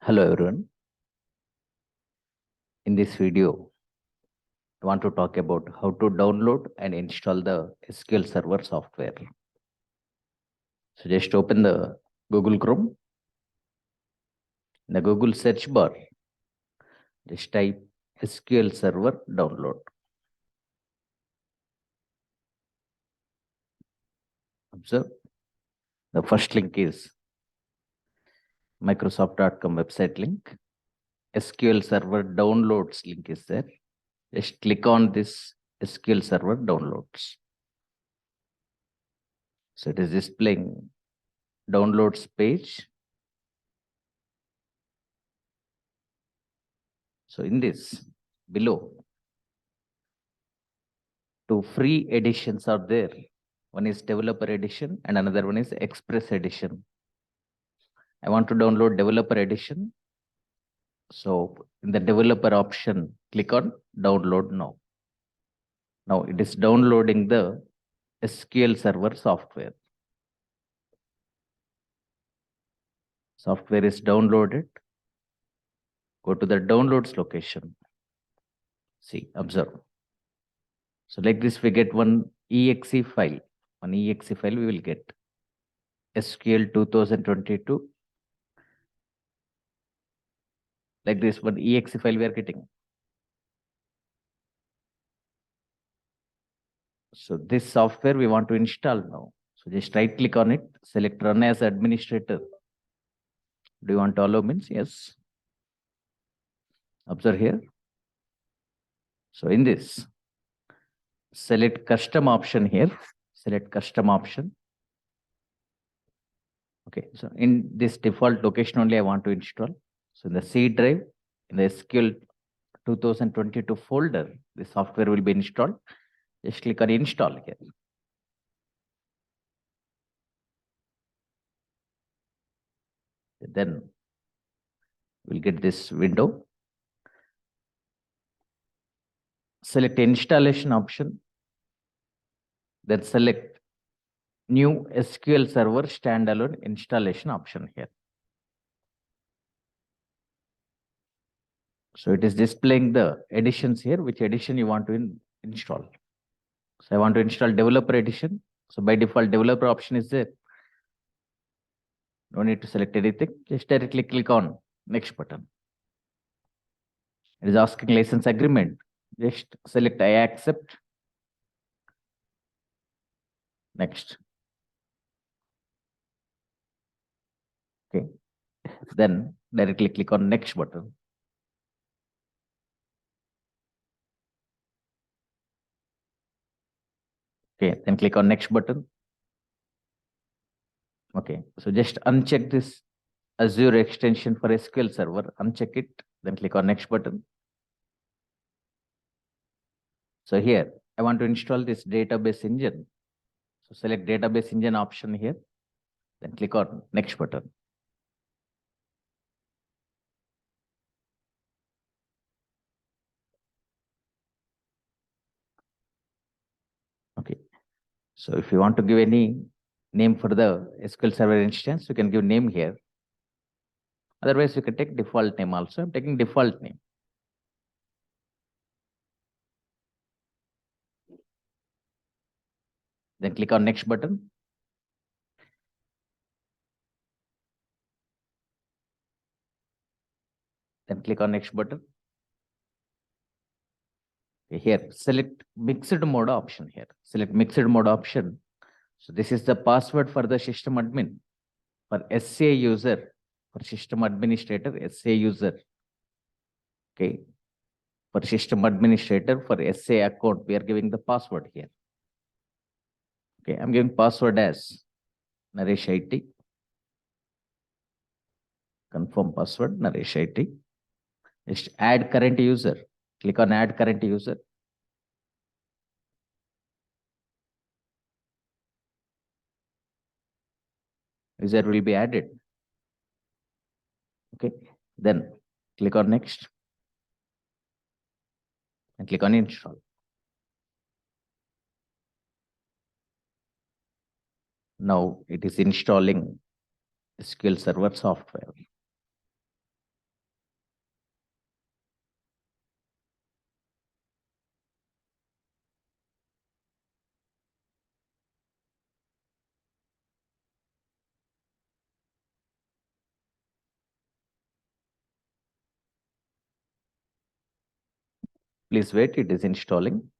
Hello everyone. In this video, I want to talk about how to download and install the SQL Server software. So just open the Google Chrome. In the Google search bar, just type SQL Server download. Observe, the first link is Microsoft.com website link. SQL Server downloads link is there. Just click on this SQL Server downloads. So it is displaying downloads page. So in this, below, two free editions are there. One is developer edition and another one is express edition. I want to download developer edition. So in the developer option, click on download now. Now it is downloading the SQL Server software. Software is downloaded. Go to the downloads location. See, observe. So like this, we get one exe file. One exe file we will get. SQL 2022. Like this, one exe file we are getting. So this software we want to install now. So just right click on it, select run as administrator. Do you want to allow means? Yes. Observe here. So in this, select custom option here. Select custom option. Okay. So in this default location only I want to install. So in the C drive, in the SQL 2022 folder, the software will be installed. Just click on install here. Then we'll get this window. Select installation option. Then select new SQL Server standalone installation option here. So it is displaying the editions here, which edition you want to install. So I want to install developer edition. So by default, developer option is there. No need to select anything. Just directly click on next button. It is asking license agreement. Just select I accept. Next. Okay. Then directly click on next button. Okay. Then click on next button. Okay. So just uncheck this Azure extension for SQL Server. Uncheck it. Then click on next button. So here, I want to install this database engine. So select database engine option here. Then click on next button. Okay. So if you want to give any name for the SQL Server instance, you can give name here. Otherwise, you can take default name also. I'm taking default name. Then click on next button. Then click on next button. Okay, here, select mixed mode option here. Select mixed mode option. So this is the password for the system admin. For SA user, for system administrator, SA user. Okay. For system administrator, for SA account, we are giving the password here. Okay, I'm giving password as Naresh IT. Confirm password, Naresh IT. Just add current user. Click on add current user. User will be added. Okay, then click on next and click on install. Now it is installing SQL Server software. Please wait, it is installing.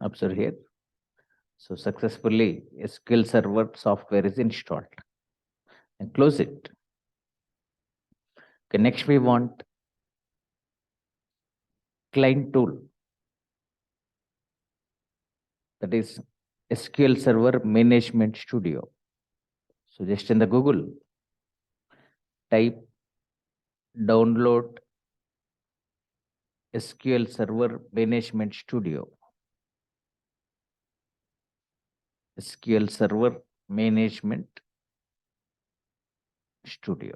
Observe here. So successfully SQL Server software is installed. And close it. Okay, next we want client tool. That is SQL Server Management Studio. So just in the Google, type download SQL Server Management Studio. SQL Server Management Studio.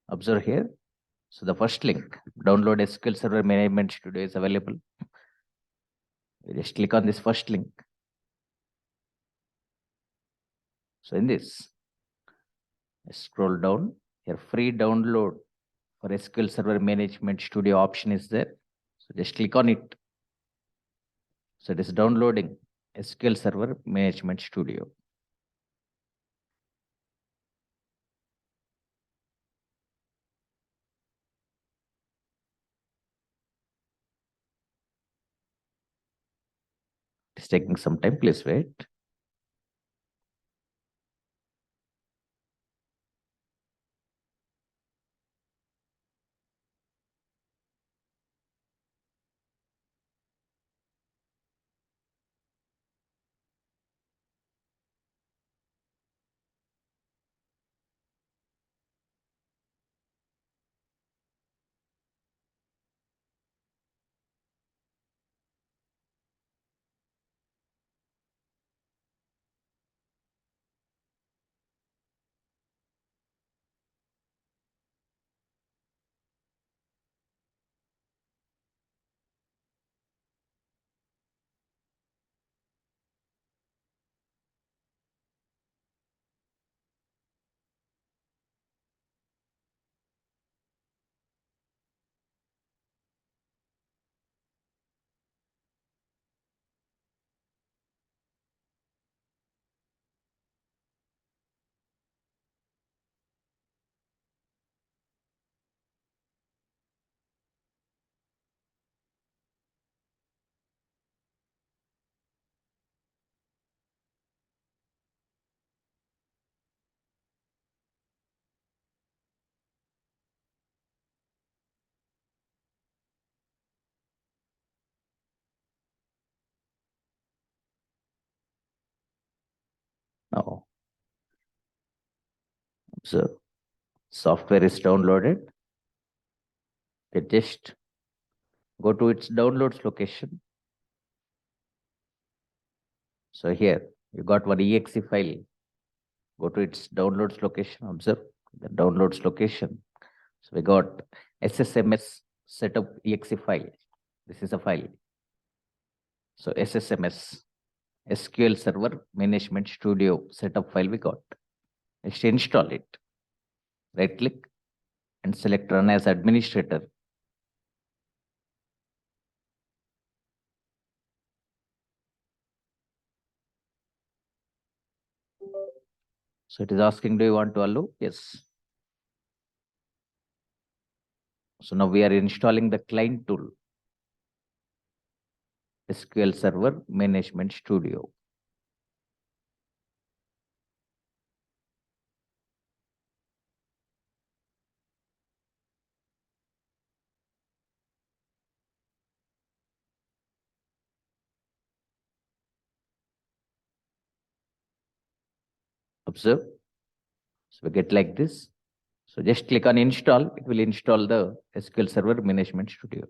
Observe here. So the first link, download SQL Server Management Studio, is available. You just click on this first link. So in this, scroll down. Here, free download for SQL Server Management Studio option is there. So just click on it. So it is downloading SQL Server Management Studio. It's taking some time. Please wait. Now, observe. Software is downloaded. Okay, just go to its downloads location. So here, You got one exe file. Go to its downloads location. Observe the downloads location. So we got SSMS setup exe file. This is a file. So SSMS SQL Server Management Studio setup file we got. Just install it. Right click and select run as administrator. So it is asking, do you want to allow? Yes. So now we are installing the client tool, SQL Server Management Studio. Observe. So we get like this. So just click on install. It will install the SQL Server Management Studio.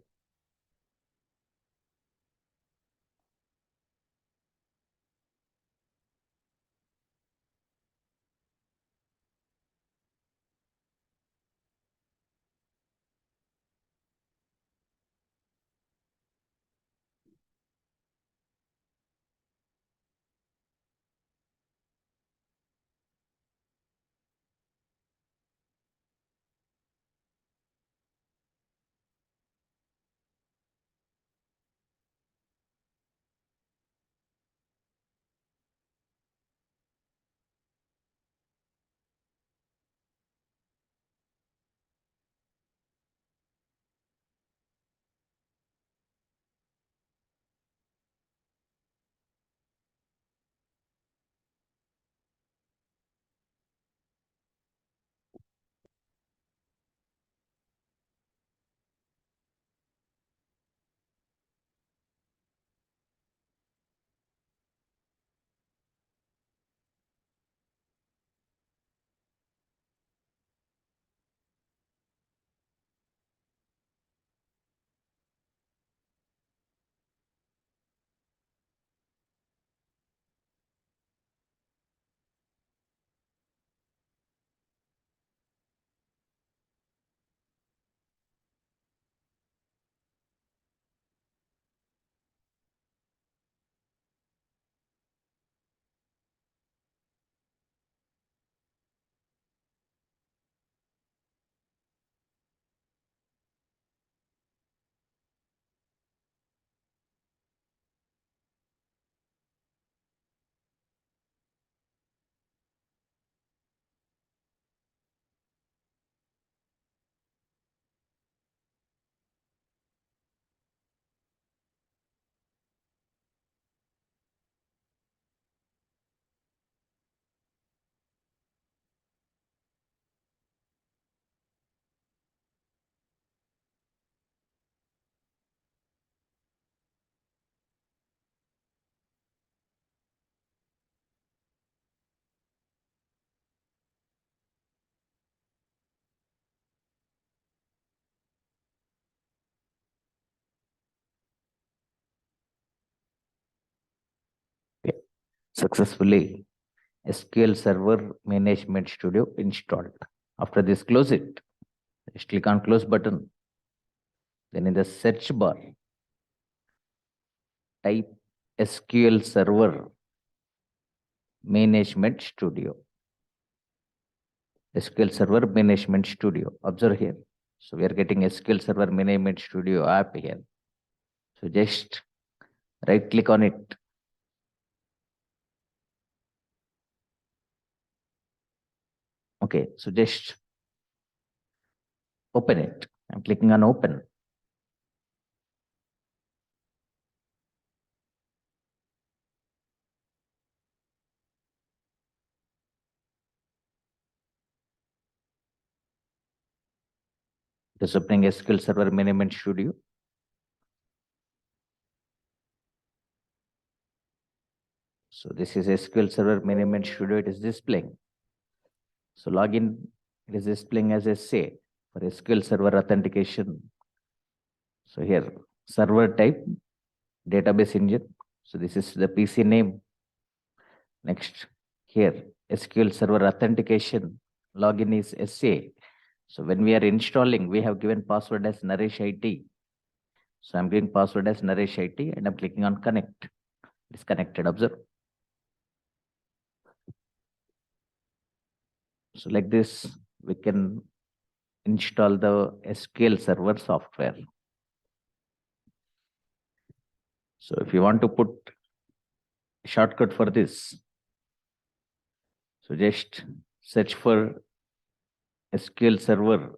Okay. Successfully SQL Server Management Studio installed. After this, close it. Just click on close button. Then in the search bar, type SQL Server Management Studio. SQL Server Management Studio. Observe here. So we are getting SQL Server Management Studio app here. So just right click on it. Okay, so just open it. I'm clicking on open. It is opening SQL Server Management Studio. So this is SQL Server Management Studio. It is displaying. So login, it is displaying as a say for SQL Server authentication. So here, server type, database engine. So this is the PC name. Next, here SQL Server authentication login is SA. So when we are installing, we have given password as Naresh IT. So I'm giving password as Naresh IT and I'm clicking on connect. It's connected, observe. So like this, we can install the SQL Server software. So if you want to put a shortcut for this, so just search for SQL Server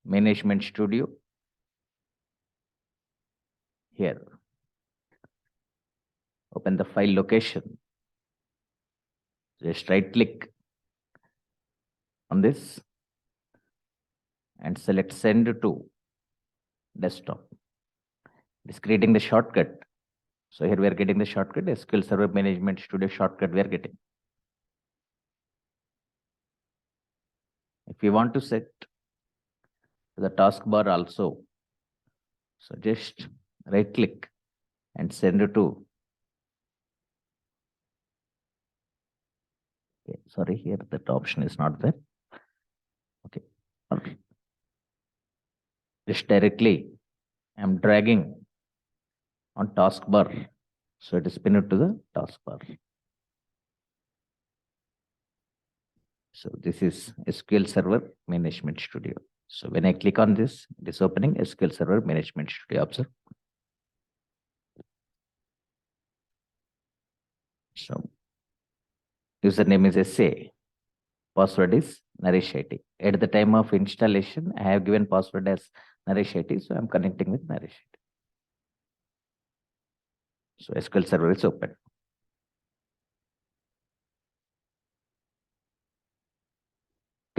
Management Studio here. Open the file location. Just right click on this and select send to desktop. It's creating the shortcut. So here we are getting the shortcut, SQL Server Management Studio shortcut we are getting. If you want to set the taskbar also, so just right click and send it to. Okay, sorry, here that option is not there. Okay, just directly I'm dragging on taskbar, so it is pinned to the taskbar. So this is SQL Server Management Studio. So when I click on this, it is opening SQL Server Management Studio. Observe. So username is SA. Password is Naresh IT. At the time of installation, I have given password as Naresh IT. So I'm connecting with Naresh IT. So SQL Server is open.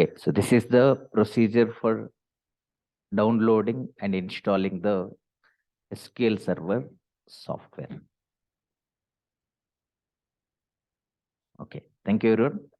Okay, so this is the procedure for downloading and installing the SQL Server software. Okay, thank you everyone.